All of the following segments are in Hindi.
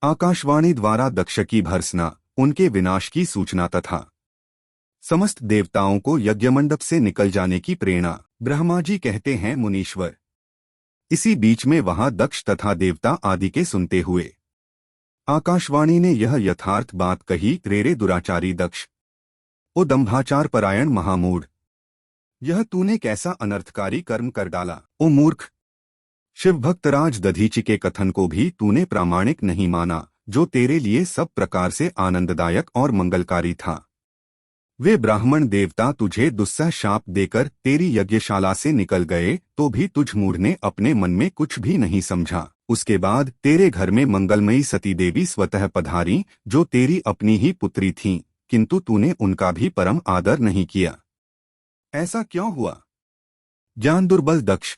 आकाशवाणी द्वारा दक्ष की भर्त्सना, उनके विनाश की सूचना तथा समस्त देवताओं को यज्ञमंडप से निकल जाने की प्रेरणा। ब्रह्मा जी कहते हैं मुनीश्वर। इसी बीच में वहां दक्ष तथा देवता आदि के सुनते हुए आकाशवाणी ने यह यथार्थ बात कही, रे दुराचारी दक्ष, ओ दंभाचार परायण महामूढ़, यह तूने कैसा अनर्थकारी कर्म कर डाला। ओ मूर्ख, शिवभक्तराज दधीचि के कथन को भी तूने प्रामाणिक नहीं माना, जो तेरे लिए सब प्रकार से आनंददायक और मंगलकारी था। वे ब्राह्मण देवता तुझे दुस्सह शाप देकर तेरी यज्ञशाला से निकल गए, तो भी तुझ मूढ़ ने अपने मन में कुछ भी नहीं समझा। उसके बाद तेरे घर में मंगलमयी सती देवी स्वतः पधारी, जो तेरी अपनी ही पुत्री थीं, किंतु तूने उनका भी परम आदर नहीं किया। ऐसा क्यों हुआ? ज्ञान दुर्बल दक्ष,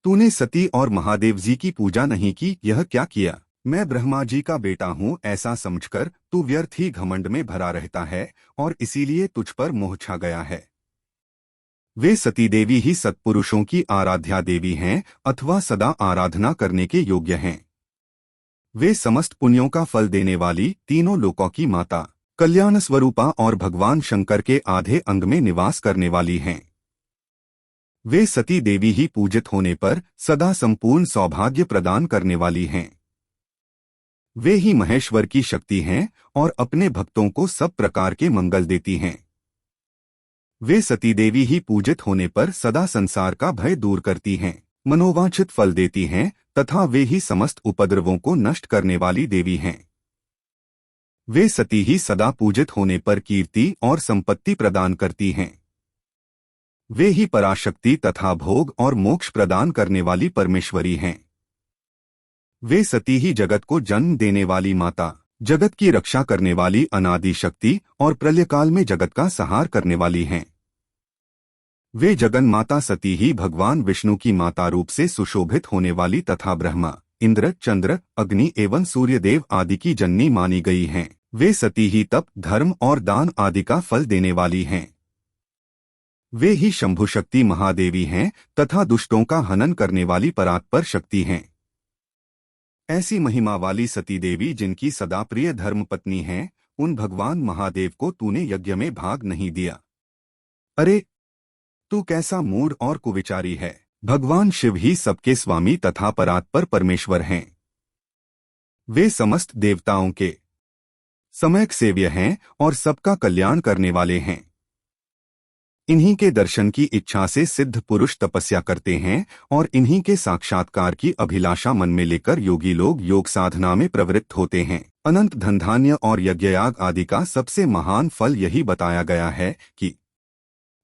तूने सती और महादेव जी की पूजा नहीं की, यह क्या किया? मैं ब्रह्मा जी का बेटा हूँ ऐसा समझकर तू व्यर्थ ही घमंड में भरा रहता है और इसीलिए तुझ पर मोह छा गया है। वे सती देवी ही सत्पुरुषों की आराध्या देवी हैं अथवा सदा आराधना करने के योग्य हैं। वे समस्त पुण्यों का फल देने वाली, तीनों लोकों की माता, कल्याण स्वरूपा और भगवान शंकर के आधे अंग में निवास करने वाली हैं। वे सती देवी ही पूजित होने पर सदा संपूर्ण सौभाग्य प्रदान करने वाली हैं। वे ही महेश्वर की शक्ति हैं और अपने भक्तों को सब प्रकार के मंगल देती हैं। वे सती देवी ही पूजित होने पर सदा संसार का भय दूर करती हैं, मनोवांछित फल देती हैं तथा वे ही समस्त उपद्रवों को नष्ट करने वाली देवी हैं। वे सती ही सदा पूजित होने पर कीर्ति और संपत्ति प्रदान करती हैं। वे ही पराशक्ति तथा भोग और मोक्ष प्रदान करने वाली परमेश्वरी हैं। वे सती ही जगत को जन्म देने वाली माता, जगत की रक्षा करने वाली अनादि शक्ति और प्रलयकाल में जगत का संहार करने वाली हैं। वे जगन माता सती ही भगवान विष्णु की माता रूप से सुशोभित होने वाली तथा ब्रह्मा, इंद्र, चंद्र, अग्नि एवं सूर्यदेव आदि की जननी मानी गई हैं। वे सती ही तप, धर्म और दान आदि का फल देने वाली हैं। वे ही शंभु शक्ति महादेवी हैं तथा दुष्टों का हनन करने वाली परात्पर शक्ति हैं। ऐसी महिमा वाली सती देवी जिनकी सदा प्रिय धर्मपत्नी हैं, उन भगवान महादेव को तूने यज्ञ में भाग नहीं दिया। अरे, तू कैसा मूढ़ और कुविचारी है। भगवान शिव ही सबके स्वामी तथा परात्पर परमेश्वर हैं। वे समस्त देवताओं के सम्यक सेव्य हैं और सबका कल्याण करने वाले हैं। इन्हीं के दर्शन की इच्छा से सिद्ध पुरुष तपस्या करते हैं और इन्हीं के साक्षात्कार की अभिलाषा मन में लेकर योगी लोग योग साधना में प्रवृत्त होते हैं। अनंत धनधान्य और यज्ञयाग आदि का सबसे महान फल यही बताया गया है कि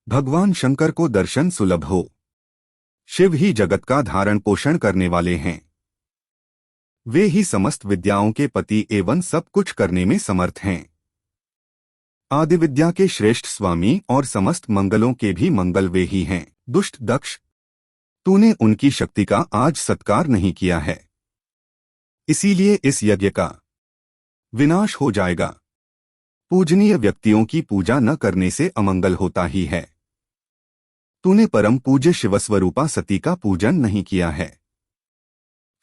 भगवान शंकर को दर्शन सुलभ हो। शिव ही जगत का धारण पोषण करने वाले हैं। वे ही समस्त विद्याओं के पति एवं सब कुछ करने में समर्थ हैं। आदि विद्या के श्रेष्ठ स्वामी और समस्त मंगलों के भी मंगल वे ही हैं। दुष्ट दक्ष, तूने उनकी शक्ति का आज सत्कार नहीं किया है, इसीलिए इस यज्ञ का विनाश हो जाएगा। पूजनीय व्यक्तियों की पूजा न करने से अमंगल होता ही है। तूने परम पूज्य शिवस्वरूपा सती का पूजन नहीं किया है।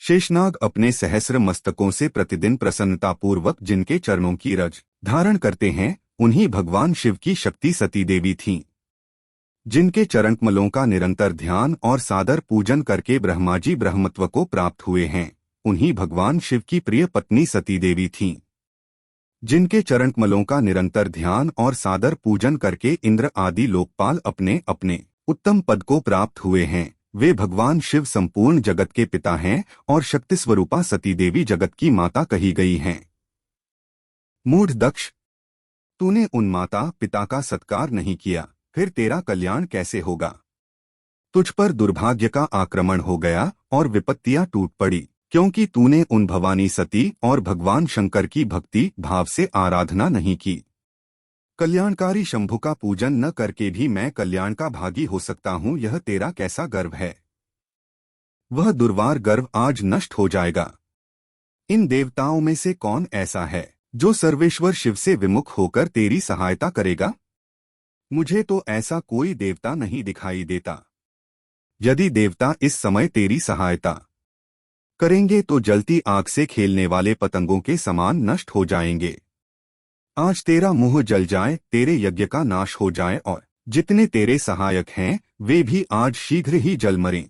शेषनाग अपने सहस्र मस्तकों से प्रतिदिन प्रसन्नतापूर्वक जिनके चरणों की रज धारण करते हैं, उन्हीं भगवान शिव की शक्ति सती देवी थीं। जिनके चरणकमलों का निरंतर ध्यान और सादर पूजन करके ब्रह्मा जी ब्रह्मत्व को प्राप्त हुए हैं, उन्हीं भगवान शिव की प्रिय पत्नी सती देवी थीं। जिनके चरणकमलों का निरंतर ध्यान और सादर पूजन करके इंद्र आदि लोकपाल अपने अपने उत्तम पद को प्राप्त हुए हैं, वे भगवान शिव संपूर्ण जगत के पिता हैं और शक्ति स्वरूपा सती देवी जगत की माता कही गई हैं। मूढ़ दक्ष, तूने उन माता पिता का सत्कार नहीं किया, फिर तेरा कल्याण कैसे होगा? तुझ पर दुर्भाग्य का आक्रमण हो गया और विपत्तियां टूट पड़ी, क्योंकि तूने उन भवानी सती और भगवान शंकर की भक्ति भाव से आराधना नहीं की। कल्याणकारी शंभु का पूजन न करके भी मैं कल्याण का भागी हो सकता हूँ, यह तेरा कैसा गर्व है? वह दुर्वार गर्व आज नष्ट हो जाएगा। इन देवताओं में से कौन ऐसा है जो सर्वेश्वर शिव से विमुख होकर तेरी सहायता करेगा? मुझे तो ऐसा कोई देवता नहीं दिखाई देता। यदि देवता इस समय तेरी सहायता करेंगे तो जलती आग से खेलने वाले पतंगों के समान नष्ट हो जाएंगे। आज तेरा मुंह जल जाए, तेरे यज्ञ का नाश हो जाए और जितने तेरे सहायक हैं वे भी आज शीघ्र ही जल मरें।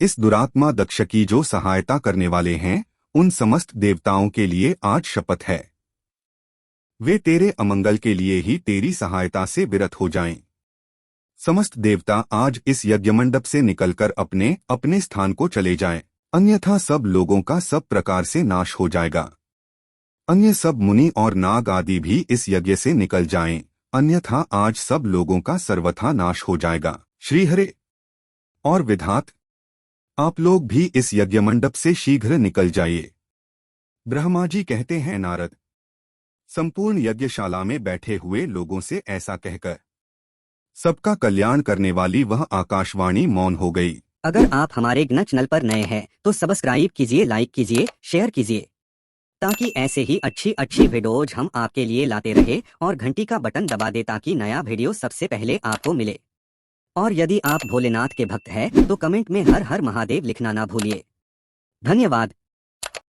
इस दुरात्मा दक्ष की जो सहायता करने वाले हैं उन समस्त देवताओं के लिए आज शपथ है, वे तेरे अमंगल के लिए ही तेरी सहायता से विरत हो जाएं। समस्त देवता आज इस यज्ञमंडप से निकलकर अपने अपने स्थान को चले जाएं, अन्यथा सब लोगों का सब प्रकार से नाश हो जाएगा। अन्य सब मुनि और नाग आदि भी इस यज्ञ से निकल जाएं, अन्यथा आज सब लोगों का सर्वथा नाश हो जाएगा। श्रीहरे और विधात, आप लोग भी इस यज्ञमंडप से शीघ्र निकल जाइए। ब्रह्मा जी कहते हैं, नारद संपूर्ण यज्ञशाला में बैठे हुए लोगों से ऐसा कहकर सबका कल्याण करने वाली वह आकाशवाणी मौन हो गई। अगर आप हमारे ज्ञान चैनल पर नए हैं तो सब्सक्राइब कीजिए, लाइक कीजिए, शेयर कीजिए, ताकि ऐसे ही अच्छी अच्छी वीडियोज हम आपके लिए लाते रहे और घंटी का बटन दबा दे ताकि नया वीडियो सबसे पहले आपको मिले। और यदि आप भोलेनाथ के भक्त हैं तो कमेंट में हर हर महादेव लिखना ना भूलिए। धन्यवाद।